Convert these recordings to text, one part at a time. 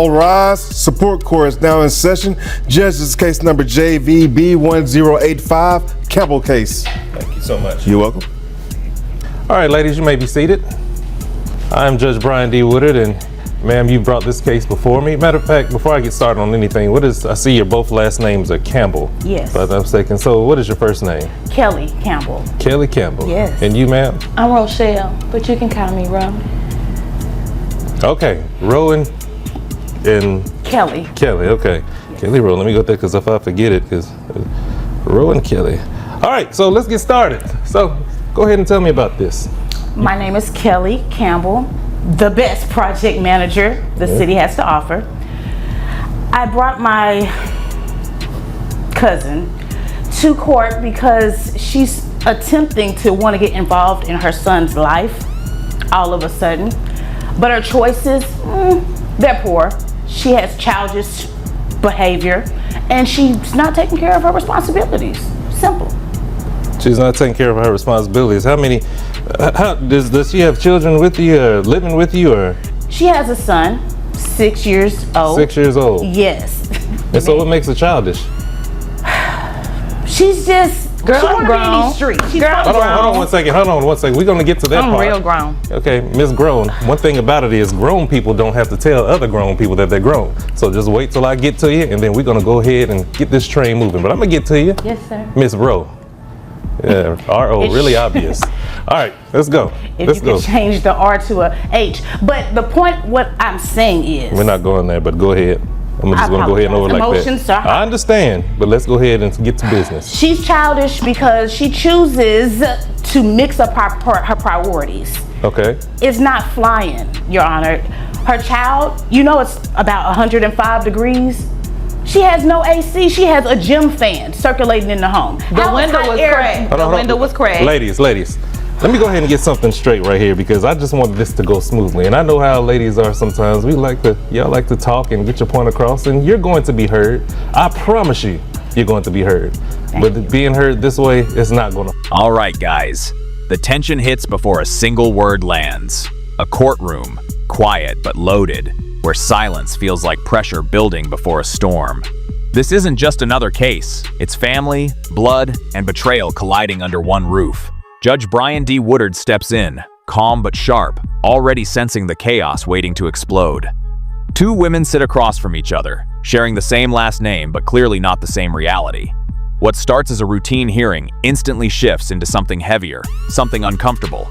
All rise. Support court is now in session. Judges, case number JVB1085, Campbell case. Thank you so much. You're welcome. All right, ladies, you may be seated. I'm Judge Brian D. Woodard, and ma'am, you brought this case before me. Matter of fact, before I get started on anything, I see your both last names are Campbell. Yes. If I'm not mistaken. So what is your first name? Kelly Campbell. Kelly Campbell. Yes. And you, ma'am? I'm Rochelle, but you can call me Ro. Okay, Rowan and Kelly. Kelly, okay. Yes. Kelly Rowan, let me go there, because if I forget it, because Rowan Kelly. All right, so let's get started. So go ahead and tell me about this. My name is Kelly Campbell, the best project manager the city has to offer. I brought my cousin to court because she's attempting to want to get involved in her son's life all of a sudden. But her choices, they're poor. She has childish behavior and she's not taking care of her responsibilities. Simple. She's not taking care of her responsibilities. How many, does she have children with you or living with you or? She has a son, 6 years old. 6 years old? Yes. And so what makes her childish? She's just, girl, she I'm wanna be in grown. these streets. She's Girl, Hold on one second. We're gonna get to that I'm part. real grown. Okay, Miss Grown. One thing about it is grown people don't have to tell other grown people that they're grown. So just wait till I get to you, and then we're gonna go ahead and get this train moving. But I'm gonna get to you. Yes, sir. Miss Rowe. Yeah, R-O, really obvious. All right, let's go. If you could change the R to a H. But the point, what I'm saying is, We're not going there, but go ahead. I'm just going to go ahead and over like Emotions that. are high. I understand, but let's go ahead and get to business. she's childish because she chooses to mix up her priorities. Okay. It's not flying, Your Honor. Her child, you know it's about 105 degrees. She has no AC. She has a gym fan circulating in the home. The window was cracked. The window was cracked. Ladies, let me go ahead and get something straight right here because I just want this to go smoothly. And I know how ladies are sometimes. Y'all like to talk and get your point across, and you're going to be heard. I promise you're going to be heard. But being heard this way is not going to. All right, guys. The tension hits before a single word lands. A courtroom, quiet but loaded, where silence feels like pressure building before a storm. This isn't just another case. It's family, blood, and betrayal colliding under one roof. Judge Brian D. Woodard steps in, calm but sharp, already sensing the chaos waiting to explode. Two women sit across from each other, sharing the same last name but clearly not the same reality. What starts as a routine hearing instantly shifts into something heavier, something uncomfortable.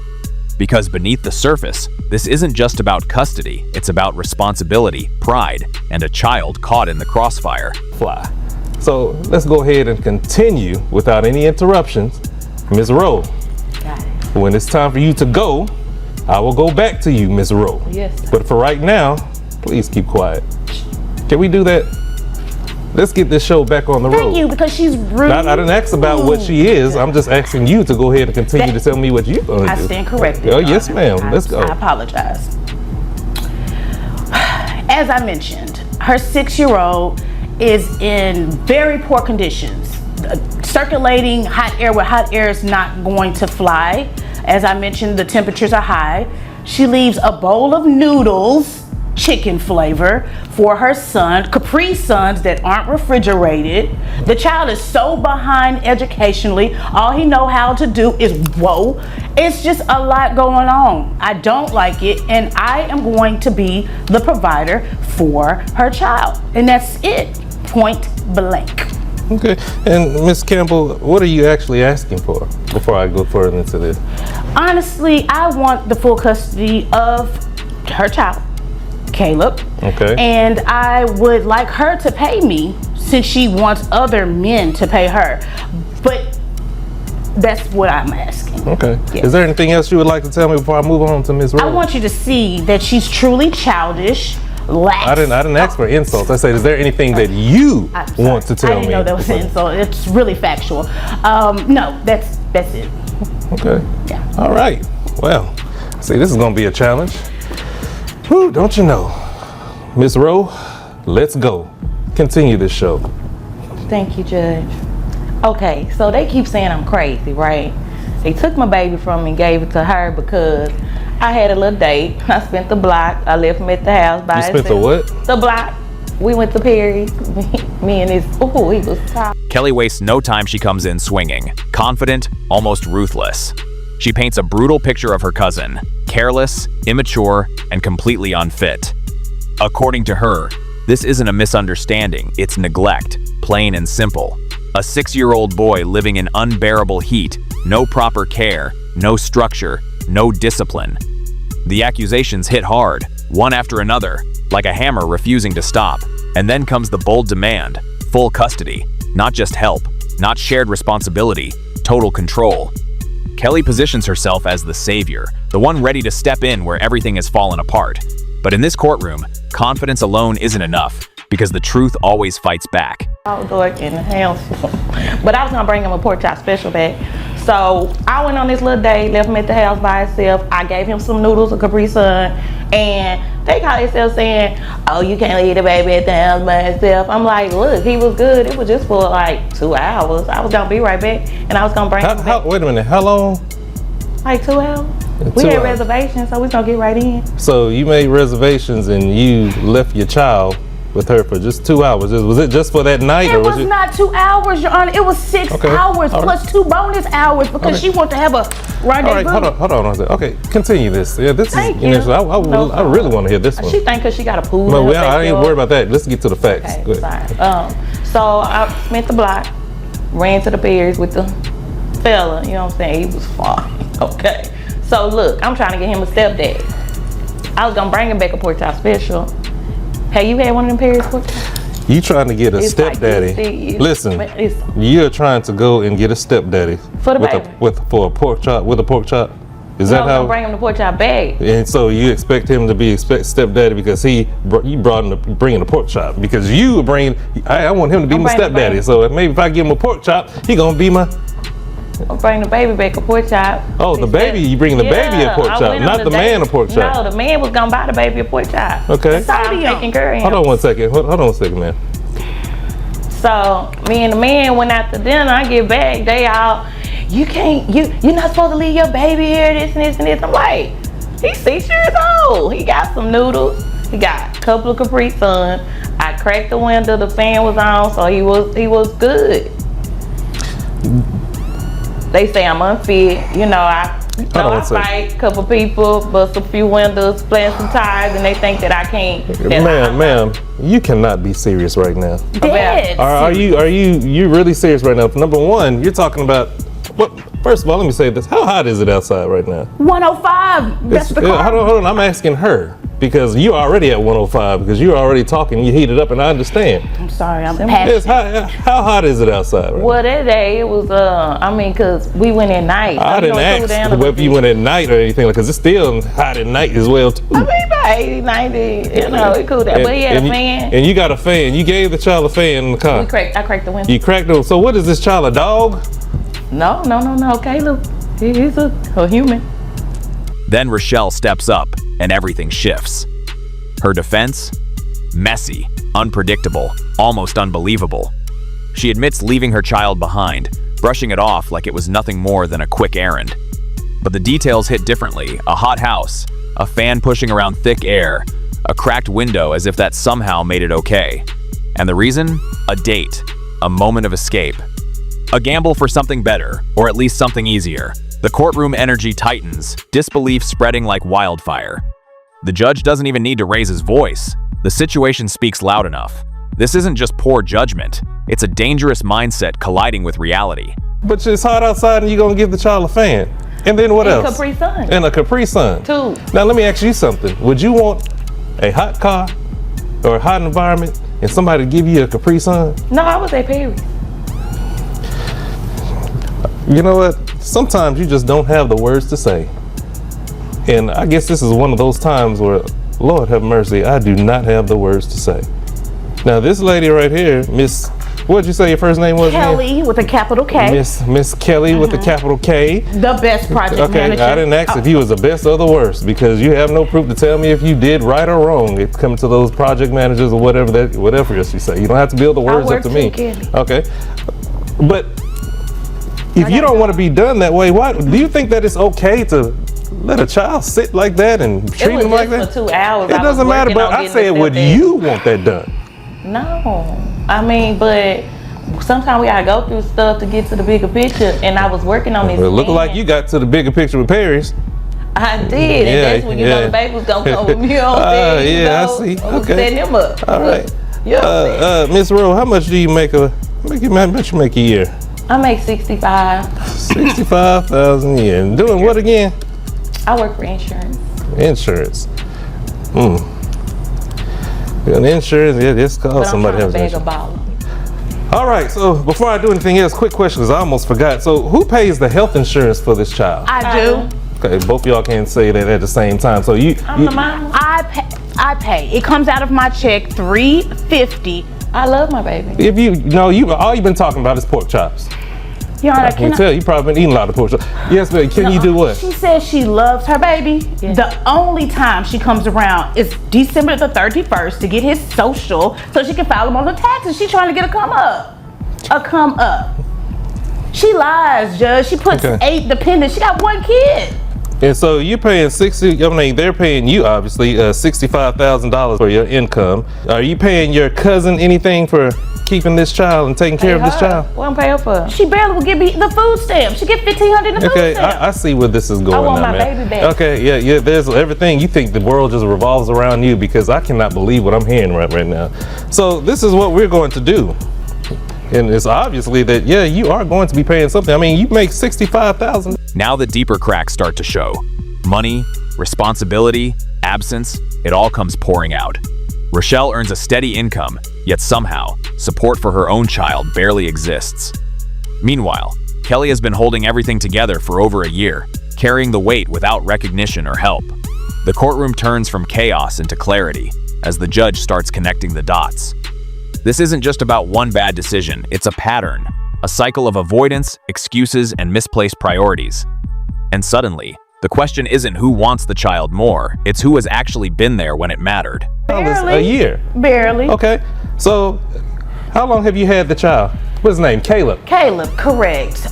Because beneath the surface, this isn't just about custody, it's about responsibility, pride, and a child caught in the crossfire. Fly. So let's go ahead and continue without any interruptions. Ms. Rowe, Got it. when it's time for you to go, I will go back to you, Ms. Rowe. Yes, sir. But for right now, please keep quiet. Can we do that? Let's get this show back on the road. Thank you, because she's rude. I didn't ask about what she is. I'm just asking you to go ahead and continue to tell me what you're going to do. I stand corrected. Oh, yes, ma'am. Let's go. I apologize. As I mentioned, her 6-year-old is in very poor conditions. Circulating hot air where hot air is not going to fly. As I mentioned, the temperatures are high. She leaves a bowl of noodles, chicken flavor, for her son, Capri Suns that aren't refrigerated. The child is so behind educationally. All he know how to do is whoa. It's just a lot going on. I don't like it, and I am going to be the provider for her child. And that's it, point blank. Okay. And Ms. Campbell, what are you actually asking for before I go further into this? Honestly, I want the full custody of her child, Caleb. Okay. And I would like her to pay me since she wants other men to pay her. But that's what I'm asking. Okay. Yes. Is there anything else you would like to tell me before I move on to Ms. Rowe? I want you to see that she's truly childish, lax. I didn't ask for insults. I said, is there anything that you want to tell me? I didn't know that was an insult. It's really factual. No, that's it. Okay. Yeah. All right. Well, see, this is going to be a challenge. Whew, don't you know? Ms. Rowe, let's go. Continue this show. Thank you, Judge. Okay, so they keep saying I'm crazy, right? They took my baby from me and gave it to her because I had a little date. I spent the block. I left him at the house by himself. You spent the what? The block. We went to Perry's. Me and his, he was top. Kelly wastes no time. She comes in swinging, confident, almost ruthless. She paints a brutal picture of her cousin, careless, immature, and completely unfit. According to her, this isn't a misunderstanding, it's neglect, plain and simple. A 6-year-old boy living in unbearable heat, no proper care, no structure, no discipline. The accusations hit hard, one after another, like a hammer refusing to stop. And then comes the bold demand, full custody, not just help, not shared responsibility, total control. Kelly positions herself as the savior, the one ready to step in where everything has fallen apart. But in this courtroom, confidence alone isn't enough, because the truth always fights back. I was working in the house, but I was gonna bring him a pork chop special back. So I went on this little date, left him at the house by himself. I gave him some noodles, a Capri Sun, and they call themselves saying, "Oh, you can't leave the baby at the house by himself." I'm like, look, he was good. It was just for like 2 hours. I was gonna be right back, and I was gonna bring him back. Wait a minute, how long? Like 2 hours. We had reservations, so we gonna get right in. So you made reservations and you left your child with her for just 2 hours. Was it just for that night? It was not 2 hours, Your Honor. It was 6 hours plus 2 bonus hours because she wanted to have a rendezvous. All right, hold on. Okay, continue this. Yeah, this Thank is you. initial. I really want to hear this one. She think because she got a pool. Well, I ain't worried about that. Let's get to the facts. Okay, Go ahead. sorry. So I spent the block, ran to the Perry's with the fella. You know what I'm saying? He was far. Okay. So look, I'm trying to get him a stepdad. I was gonna bring him back a pork chop special. Have you had one of them Perry's pork chops? You trying to get a It's stepdaddy? like Listen, you're trying to go and get a stepdaddy for the baby. For a pork chop with a pork chop. Is that how? I'm gonna bring him the pork chop back. And so you expect him to be stepdaddy because you brought him to bringing a pork chop because you bring. I want him to be my stepdaddy. So maybe if I give him a pork chop, he gonna be my. I'm bringing the baby back a pork chop. Oh, the baby! You bring the baby a pork chop, not the man a pork chop. No, the man was gonna buy the baby a pork chop. Okay. That's how I'm taking care of him. Hold on 1 second. Hold on 1 second, man. So me and the man went out to dinner. I get back, they all, you're not supposed to leave your baby here, this and this and this. I'm like, he's 6 years old. He got some noodles. He got a couple of Capri Sun. I cracked the window, the fan was on, so he was good. They say I'm unfit. You know, I fight a couple people, bust a few windows, plant some tires, and they think that I can't. Ma'am, you cannot be serious right now. Dead. Are you really serious right now? Number one, you're talking about what? First of all, let me say this. How hot is it outside right now? 105. That's the car. Hold on. I'm asking her because you're already at 105 because you're already talking. You heated up, and I understand. I'm sorry. I'm passionate. How hot is it outside? Right well, that day it was. Cause we went at night. So I didn't ask whether you went at night or anything, because it's still hot at night as well too. I mean, about 80, 90. You know, it cooled down. But he had a fan. And you got a fan. You gave the child a fan in the car. I cracked the window. You cracked it. So what is this child, a dog? No. Caleb, he's a human. Then Rochelle steps up and everything shifts. Her defense? Messy, unpredictable, almost unbelievable. She admits leaving her child behind, brushing it off like it was nothing more than a quick errand. But the details hit differently. A hot house, a fan pushing around thick air, a cracked window as if that somehow made it okay. And the reason? A date, a moment of escape. A gamble for something better, or at least something easier. The courtroom energy tightens, disbelief spreading like wildfire. The judge doesn't even need to raise his voice. The situation speaks loud enough. This isn't just poor judgment. It's a dangerous mindset colliding with reality. But it's hot outside and you're going to give the child a fan. And then what else? Capri Sun. And a Capri Sun. Two. Now let me ask you something. Would you want a hot car or a hot environment and somebody to give you a Capri Sun? No, I was at Perry's. You know what? Sometimes you just don't have the words to say. And I guess this is one of those times where, Lord have mercy, I do not have the words to say. Now this lady right here, Miss, what'd you say your first name was? Kelly with a capital K. Miss Kelly with the capital K. The best project manager. I didn't ask if he was the best or the worst because you have no proof to tell me if you did right or wrong. It comes to those project managers or whatever else you say. You don't have to build the words up to me. Okay, but if you don't want to be done that way, why do you think that it's okay to let a child sit like that and treat him like that? For 2 hours. It doesn't matter, but I said, would you want that done? No. I mean, but sometimes we gotta go through stuff to get to the bigger picture, and I was working on this. It looked like you got to the bigger picture with Paris. I did, and that's when you know the baby was gonna come with me on there. Yeah, I see. Okay. Setting him up. All right. Yeah. Miss Rowe, how much do you make how much you make a year? I make 65. 65,000 a year. And doing what again? I work for insurance. Insurance. And insurance, yeah, this costs But I'm somebody trying to else. beg a baller. All right, so before I do anything else, quick question, because I almost forgot. So who pays the health insurance for this child? I do. Okay, both of y'all can't say that at the same time. So I'm the mama. I pay. It comes out of my check, $350. I love my baby. if all you've been talking about is pork chops. Your Honor, I can tell you probably been eating a lot of pork chops. Yes, but can you do what? She says she loves her baby. Yeah. The only time she comes around is December the 31st to get his social so she can file him on the taxes. She's trying to get a come up. A come up. She lies, Judge. She puts 8 dependents. She got 1 kid. And so you're paying they're paying you obviously $65,000 for your income. Are you paying your cousin anything for keeping this child and taking care of this child? What I'm paying for? She barely will give me the food stamp. She get $1,500 in the food Okay, stamp. I see where this is going. I want now, my man. baby back. Okay, yeah, there's everything. You think the world just revolves around you, because I cannot believe what I'm hearing right now. So this is what we're going to do. And it's obviously that, yeah, you are going to be paying something. I mean, you make $65,000. Now the deeper cracks start to show. Money, responsibility, absence, it all comes pouring out. Rochelle earns a steady income, yet somehow, support for her own child barely exists. Meanwhile, Kelly has been holding everything together for over a year, carrying the weight without recognition or help. The courtroom turns from chaos into clarity as the judge starts connecting the dots. This isn't just about one bad decision, it's a pattern, a cycle of avoidance, excuses, and misplaced priorities. And suddenly, the question isn't who wants the child more, it's who has actually been there when it mattered. Barely. A year. Barely. Okay, so how long have you had the child? What's his name? Caleb. Caleb, correct.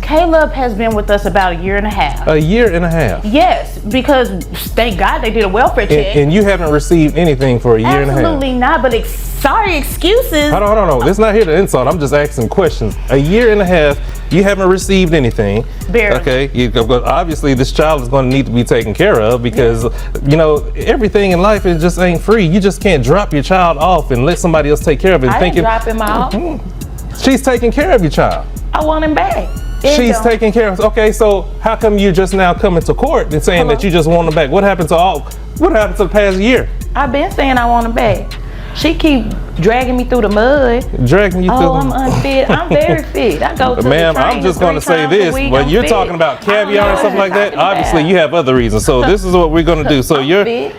Caleb has been with us about 1.5 years. A year and a half. Yes, because thank God they did a welfare check. And you haven't received anything for a year and a half. Absolutely not, but sorry, excuses. Hold on. This is not here to insult. I'm just asking questions. A year and a half, you haven't received anything. Barely. Okay, but obviously this child is going to need to be taken care of, because everything in life is just ain't free. You just can't drop your child off and let somebody else take care of it. I didn't drop him off. She's taking care of your child. I want him back. She's taking care of. Okay, so how come you just now coming to court and saying that you just want him back? What happened to the past year? I've been saying I want him back. She keep dragging me through the mud. Dragging you through. Oh, I'm unfit. I'm very fit. I go to the Ma'am, trainer I'm just going to 3 say times a this, week. but I'm you're fit. talking about caviar and stuff like that. Talking Obviously, about. you have other reasons. So this is what we're going to do. So I'm you're. fit.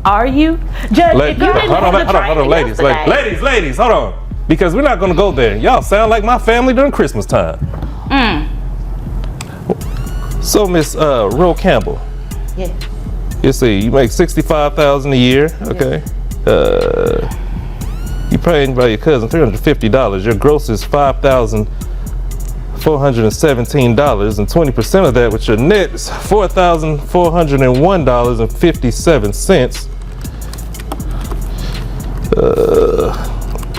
Are you? Judge, if you didn't Hold have the on, training ladies, yesterday- ladies, hold on. Because we're not going to go there. Y'all sound like my family during Christmas time. So, Miss Ro Campbell. Yeah. You see, you make $65,000 a year, okay? You paying by your cousin $350. Your gross is $5,417, and 20% of that, with your net, is $4,401.57.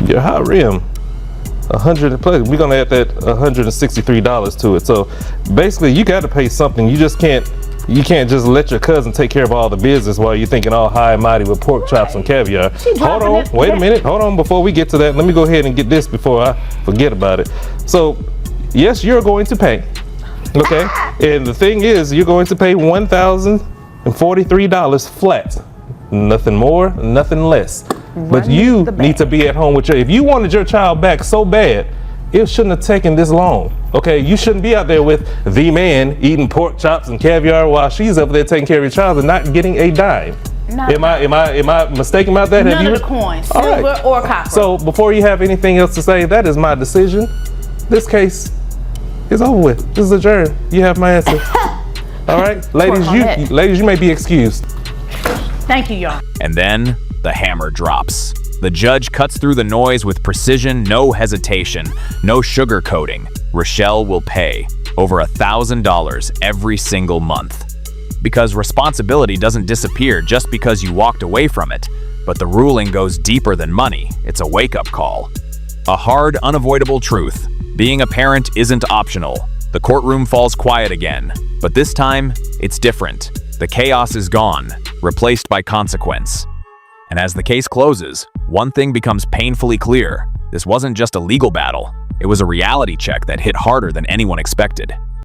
Your high rim, 100 plus. We're gonna add that $163 to it. So basically, you got to pay something. You can't just let your cousin take care of all the business while you're thinking all high and mighty with pork chops and caviar. Hold on, wait a minute. Hold on, before we get to that, let me go ahead and get this before I forget about it. So, yes, you're going to pay. Okay, and the thing is, you're going to pay $1,043 flat. Nothing more, nothing less. But you need to be at home with if you wanted your child back so bad, it shouldn't have taken this long. Okay, you shouldn't be out there with the man eating pork chops and caviar while she's up there taking care of your child and not getting a dime. No. Am I mistaken about that? None of the coins, All silver right. or copper. So before you have anything else to say, that is my decision. This case is over with. This is adjourned. You have my answer. All right, ladies, you may be excused. Thank you, y'all. And then the hammer drops. The judge cuts through the noise with precision, no hesitation, no sugarcoating. Rochelle will pay over $1,000 every single month. because responsibility doesn't disappear just because you walked away from it, but the ruling goes deeper than money. It's a wake-up call. A hard, unavoidable truth. Being a parent isn't optional. The courtroom falls quiet again, but this time, it's different. The chaos is gone, replaced by consequence. And as the case closes, one thing becomes painfully clear. This wasn't just a legal battle. It was a reality check that hit harder than anyone expected.